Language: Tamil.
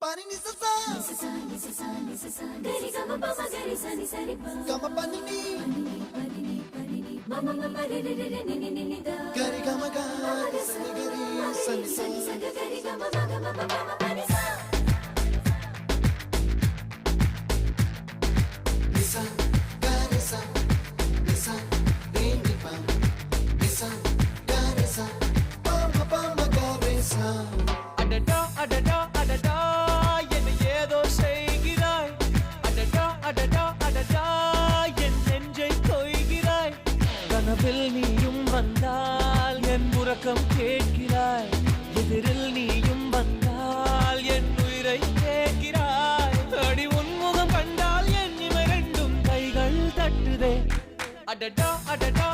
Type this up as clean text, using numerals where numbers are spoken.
Pani ni sa sa gari ga ma pa ma gari sa ni sa ri pa ga ma pa ni ma ma ma ma re re re ni ni ni da gari ga ma ga sa ni gari sa ni sa gari ga ma ga ma pa ma pa ni sa ni sa gari sa re ni pa ni sa gari sa pa ma gari sa adada adada adada என்ன ஏதோ செய்கிறாய் அடடா அடடா அடடா என் நெஞ்சை கொய்கிறாய் கனவில் நீயும் வந்தால் என் உறக்கம் கேட்கிறாய் எதிரில் நீயும் வந்தால் என் உயிரை கேட்கிறாய் அடி உன்முகம் கண்டால் என் இமை ரெண்டும் கைகள் தட்டுதே அடடா அடடா